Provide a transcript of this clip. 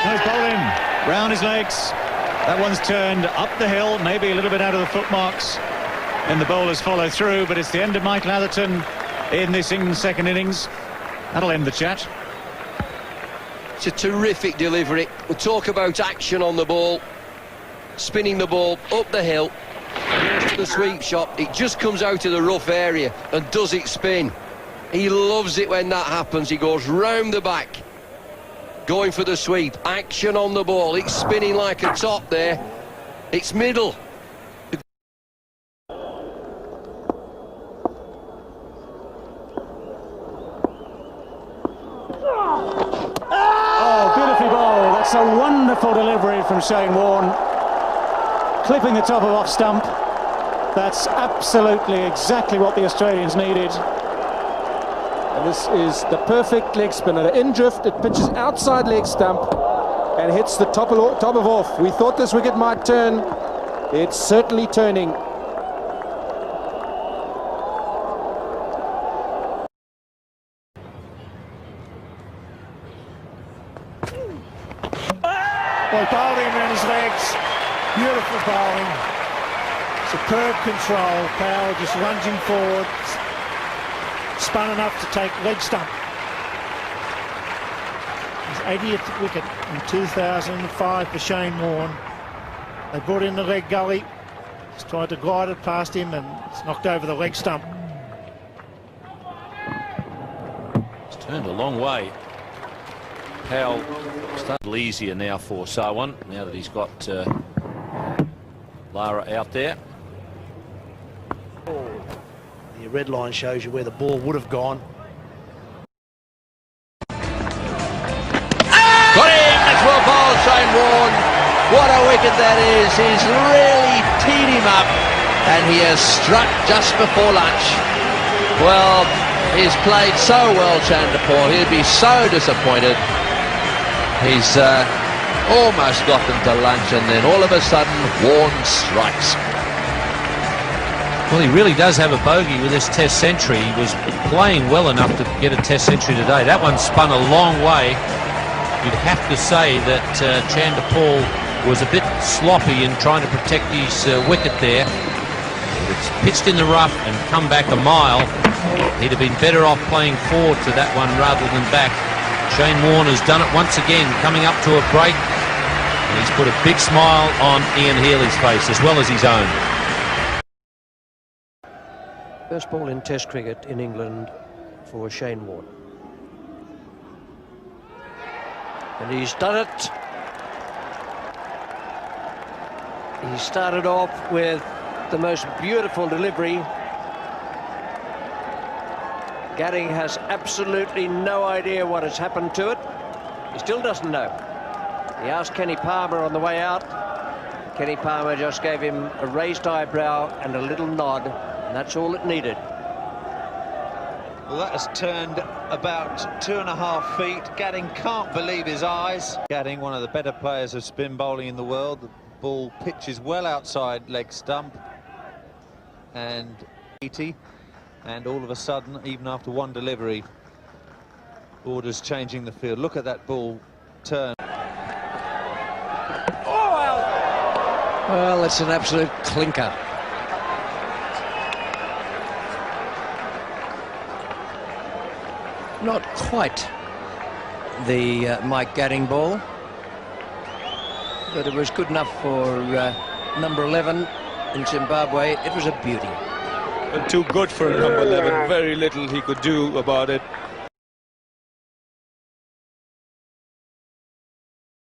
Nice bowling, round his legs. That one's turned up the hill, maybe a little bit out of the footmarks, and the bowlers follow through, but it's the end of Mike Latherton in this second innings. That'll end the chat. It's a terrific delivery. We talk about action on the ball, spinning the ball up the hill, goes to the sweep shot. It just comes out of the rough area and does it spin. He loves it when that happens. He goes round the back, going for the sweep. Action on the ball. It's spinning like a top there. It's middle. Oh, beautifully bowled. That's a wonderful delivery from Shane Warne. Clipping the top of off stump. That's absolutely exactly what the Australians needed. And this is the perfect leg spinner. In drift, it pitches outside leg stump and hits the top of off. We thought this wicket might turn. It's certainly turning. Well, bowling around his legs. Beautiful bowling. Superb control. Powell just lunging forward. Spun enough to take leg stump. His 80th wicket in 2005 for Shane Warne. They brought in the leg gully. Just tried to glide it past him and it's knocked over the leg stump. It's turned a long way. Powell started easier now for Sarwan, now that he's got Lara out there. The red line shows you where the ball would have gone. Got him! That's well bowled, Shane Warne. What a wicket that is. He's really teed him up and he has struck just before lunch. Well, he's played so well, Chanderpaul. He'll be so disappointed. He's almost got them to lunch and then all of a sudden Warne strikes. Well, he really does have a bogey with this test century. He was playing well enough to get a test century today. That one spun a long way. You'd have to say that Chanderpaul was a bit sloppy in trying to protect his wicket there. It's pitched in the rough and come back a mile. He'd have been better off playing forward to that one rather than back. Shane Warne has done it once again, coming up to a break. And he's put a big smile on Ian Healy's face as well as his own. First ball in Test cricket in England for Shane Warne. And he's done it. He started off with the most beautiful delivery. Gatting has absolutely no idea what has happened to it. He still doesn't know. He asked Kenny Palmer on the way out. Kenny Palmer just gave him a raised eyebrow and a little nod. And that's all it needed. Well, that has turned about 2.5 feet. Gatting can't believe his eyes. Gatting, one of the better players of spin bowling in the world. The ball pitches well outside leg stump. And 80. And all of a sudden, even after one delivery, orders changing the field. Look at that ball turn. Well, it's an absolute clinker. Not quite the Mike Gatting ball, but it was good enough for number 11 in Zimbabwe. It was a beauty. Too good for a number 11. Very little he could do about it.